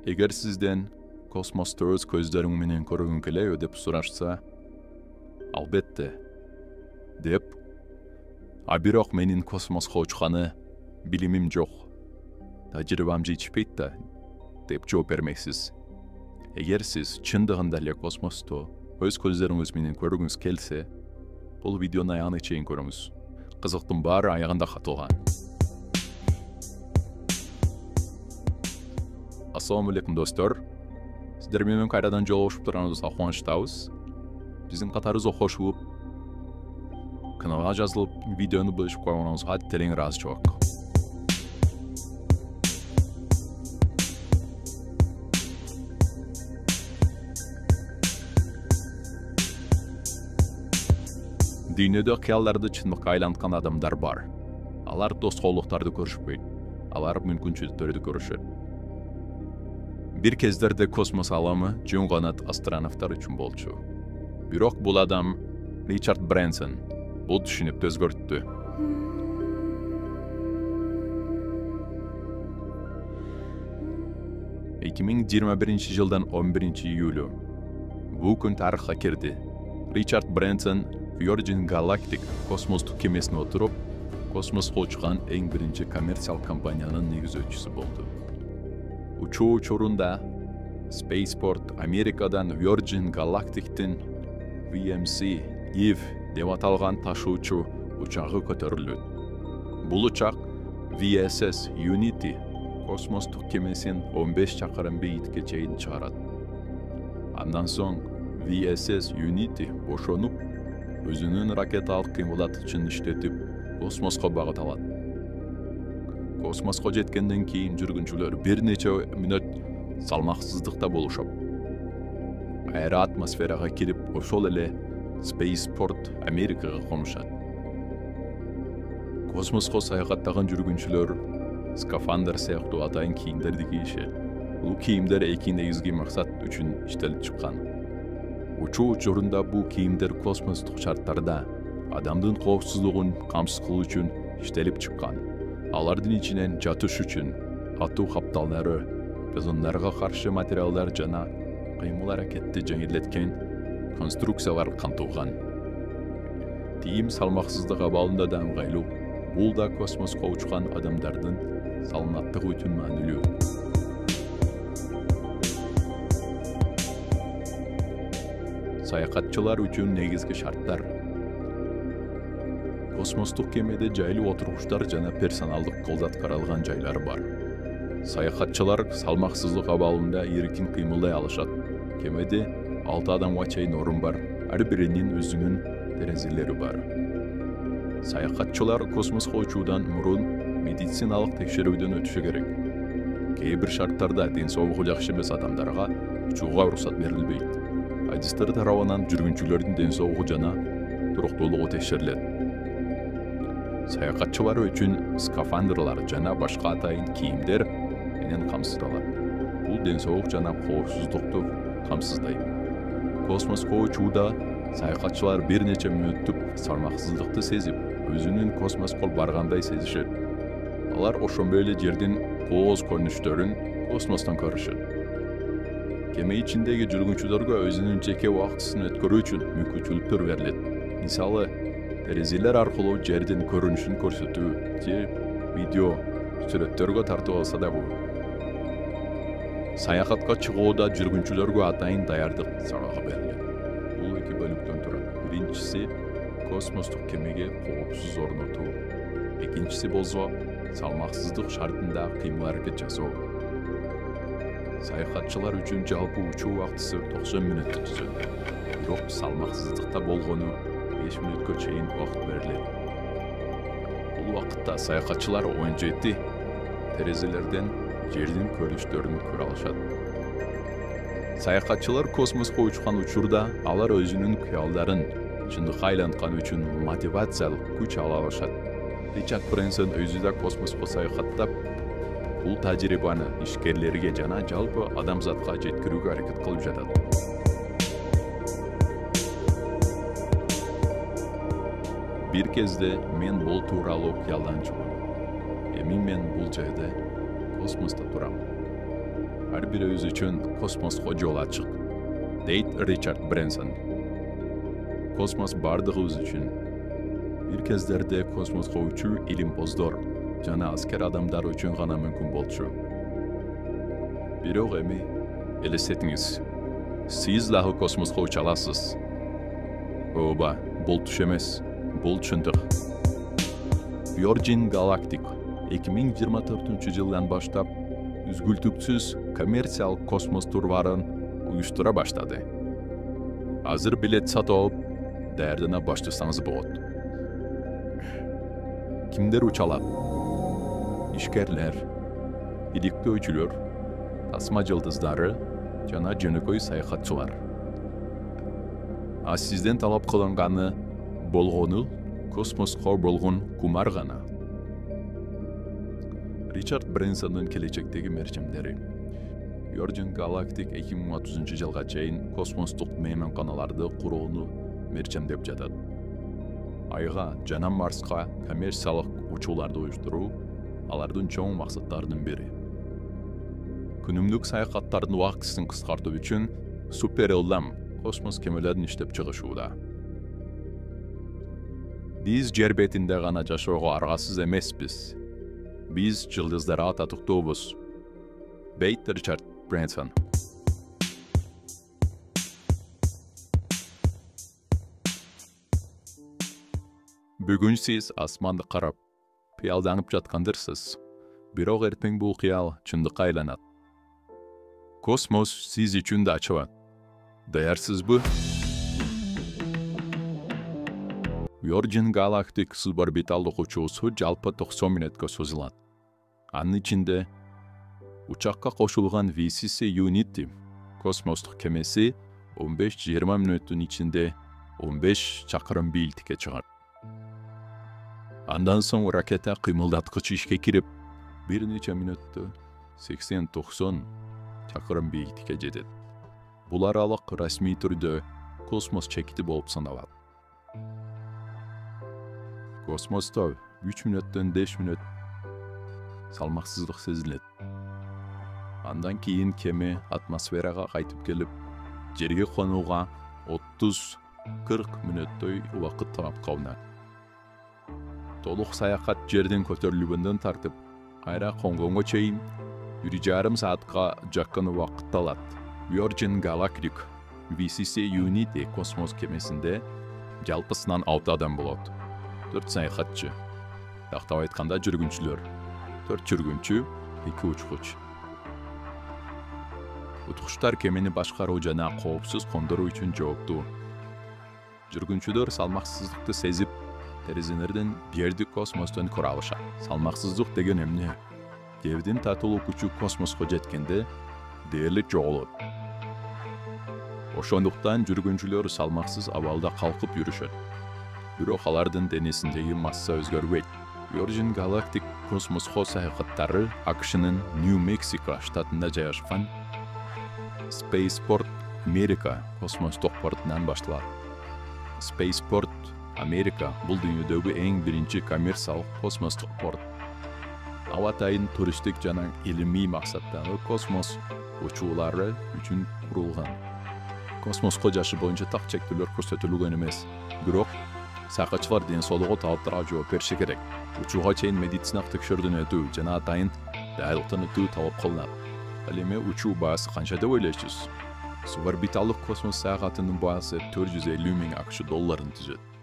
Эгер сизден космосту өз көздөрүң менен көргүң келеби деп сурашса, албетте деп, а бирок менин космоско учканы билимим жок, тажрыйбам жетишпейт да деп жооп бермексиз. Эгер сиз чындыгында эле космосту өз көздөрүңүз менен көргүңүз келсе, бул видеону аягына чейин көрүңүз. Кызыктын баары аягында катылган. Ассаламу алейкум достор. Сиздер менен кайрадан жолугушуп турганыбызга кубанычтабыз. Биздин катарыбызга кошулуп, каналга жазылып, видеону бөлүшүп койгонуңузга терең ыраазычылык. Дүйнөдө кыялдарды чындыкка айланткан адамдар бар. Алар тоскоолдуктарды көрүшпөйт. Алар мүмкүнчүлүктөрдү көрүшөт. Бир кездерде космос аламы жөн гана астронавттар үчүн болчу. Бирок бул адам Ричард Брэнсон бул түшүнүктү өзгөрттү. жылдын 11 июлю бул күн тарыхка кирди. Ричард Брэнсон Virgin Galactic космостук кемесине отуруп, космоско учкан эң биринчи коммерциялык компаниянын негизөөчүсү болду. Учуу учурунда Spaceport Америкадан Virgin Galactic'тин VMC Eve деп аталган ташуучу учагы көтөрүлөт. Бул учак VSS Unity космостук кемесин 15 чакырым бейитке чейин чыгарат. Андан соң VSS Unity бошонуп, өзүнүн ракеталык кыймылдаткычын иштетип, космоско багыт алат. Космоско жеткенден кийин жүргүнчүлөр бир нече мүнөт салмаксыздыкта болушат. Аэроатмосферага кирип, ошол эле Spaceport Америкага конушат. Космоско саякаттаган жүргүнчүлөр скафандр сыяктуу атайын кийимдерди кийишет. Бул кийимдер эки негизги максат үчүн иштелип чыккан. Учуу учурунда бул кийимдер космостук шарттарда адамдын коопсуздугун камсыз кылуу үчүн иштелип чыккан. Алардын ичинен жатыш үчүн атуу капталдары, пезондарга каршы материалдар жана кыймыл аракетти жеңилдеткен конструкциялар камтылган. Тийим салмаксыздык абалында да ыңгайлуу. Бул да космоско учкан адамдардын саламаттыгы үчүн маанилүү. Саякатчылар үчүн негизги шарттар. Космостук кемеде жайлуу отургучтар жана персоналдык кылдат каралган жайлар бар. Саякатчылар салмаксыздык абалында эркин кыймылдай алышат. Кемеде 6 адамга чейин орун бар, ар биринин өзүнүн терезелери бар. Саякатчылар космоско учуудан мурун медициналык текшерүүдөн өтүшү керек. Кээ бир шарттарда ден соолугу жакшы эмес адамдарга учууга уруксат берилбейт. Адистер тарабынан жүргүнчүлөрдүн ден соолугу жана туруктуулугу текшерилет. Саякатчылар үчүн скафандрлар жана башка атайын кийимдер менен камсыздалат. Бул ден соолук жана коопсуздукту камсыздайт. Космоско учууда саякатчылар бир нече мүнөттүк салмаксыздыкты сезип, өзүнүн космоско баргандай сезишет. Алар ошондой эле жердин кооз көрүнүштөрүн космостон көрүшөт. Кеме ичиндеги жүргүнчүлөргө өзүнүн жеке убактысын өткөрүү үчүн мүмкүнчүлүктөр берилет. Мисалы, терезелер аркылуу жердин көрүнүшүн көрсөтүү же видео сүрөттөргө тартып алса да болот. Саякатка чыгууда жүргүнчүлөргө атайын даярдык сабагы берилет. Бул эки бөлүктөн турат. Биринчиси космостук кемеге коопсуз орнотуу. Экинчиси болсо салмаксыздык шартында кыймыл аракет жасоо. Саякатчылар үчүн жалпы учуу убактысы 90 мүнөттү түзөт. Бирок салмаксыздыкта болгону 5 мүнөткө чейин убакыт берилет. Бул убакытта саякатчылар 17 терезелерден жердин көрүнүштөрүн көрө алышат. Саякатчылар космоско учкан учурда алар өзүнүн кыялдарын чындыкка айланткан үчүн мотивациялык күч ала алышат. Ричард Брэнсон өзү да космоско саякаттап, бул тажрыйбаны ишкерлерге жана жалпы адамзатка жеткирүүгө аракет кылып жатат. Бир кезде мен бул тууралуу кыялданчумун. Эми мен бул жайда космоста турам. Ар бири өзү үчүн космоско жол ачык, дейт Ричард Брэнсон. Космос бардыгыбыз үчүн. Бир кездерде космоско учуу илимпоздор жана аскер адамдар үчүн гана мүмкүн болчу. Бирок эми элестетиңиз, сиз дагы космоско уча аласыз. Ооба, бул туш эмес, бул чындык. Virgin Galactic 2024-жылдан баштап үзгүлтүксүз коммерциялык космос турларын уюштура баштады. Азыр билет сатып алып, даярдана баштасаңыз болот. Кимдер уча алат? Ишкерлер, иликтөөчүлөр, тасма жылдыздары жана жөнөкөй саякатчылар. А сизден талап кылынганы болгону космоско болгон кумар гана. Ричард Брэнсондун келечектеги мерчемдери. Virgin Galactic 2030-жылга чейин космостук мейманканаларды курууну мерчемдеп жатат. Айга жана Марска коммерциялык учууларды уюштуруу алардын чоң максаттарынын бири. Күнүмдүк саякаттардын убактысын кыскартуу үчүн суперылдам космос кемелерин иштеп чыгышууда. Биз жер бетинде гана жашоого аргасыз эмеспиз. Биз жылдыздарға татыктуубуз. Дейт Ричард Брэнсон. Бүгүн сиз асманды карап, кыялданып жаткандырсыз. Бирок эртең бул кыял чындыкка айланат. Космос сиз үчүн да ачылат. Даярсызбы? Virgin Galactic суборбиталдык учуусу жалпы 90 мүнөткө созулат. Анын ичинде учакка кошулган VCC Unity космостук кемеси 15-20 мүнөттүн ичинде 15 чакырым бийиктикке чыгат. Андан соң ракета кыймылдаткыч ишке кирип, бир нече мүнөттө 80-90 чакырым бийиктикке жетет. Бул аралык расмий түрдө космос чекити болуп саналат. Космосто 3 мүнөттөн 5 мүнөт салмаксыздык сезилет. Андан кийин кеме атмосферага кайтып келип, жерге конууга 30-40 мүнөттөй убакыт талап кылынат. Толук саякат жерден көтөрүлгөндөн тартып, кайра конгонго чейин 1,5 саатка жакын убакыт алат. Virgin Galactic VCC Unity космос кемесинде жалпысынан 6 адам болот. 4 саякатчы. Тактап айтканда жүргүнчүлөр. 4 жүргүнчү, 2 учкуч. Уткучтар кемени башкаруу жана коопсуз кондуруу үчүн жооптуу. Жүргүнчүлөр салмаксыздыкты сезип, терезелерден жерди космостон көрө алышат. Салмаксыздык деген эмне? Жердин татылуу күчү космоско жеткенде дээрлик жоголот. Ошондуктан жүргүнчүлөр салмаксыз абалда калкып жүрүшөт. Бирок алардын денесиндеги масса өзгөрбөйт. Virgin Galactic космоско саякаттары AQShnын Нью-Мексико штатында жайгашкан Spaceport America космостук портунан башталат. Spaceport America бул дүйнөдөгү эң биринчи коммерциялык космостук порт. Аба атайын туристтик жана илимий максаттагы космос учуулары үчүн курулган. Космоско жашы боюнча так чектөөлөр көрсөтүлгөн эмес. Бирок саякатчылар ден соолугу талаптарга жооп бериши керек. Учууга чейин медициналык текшерүүдөн өтүү жана атайын дайылыктан өтүү талап кылынат. Ал эми учуу баасы канча деп ойлойсуз? Суборбиталдык космос саякатынын баасы $450,000 түзөт.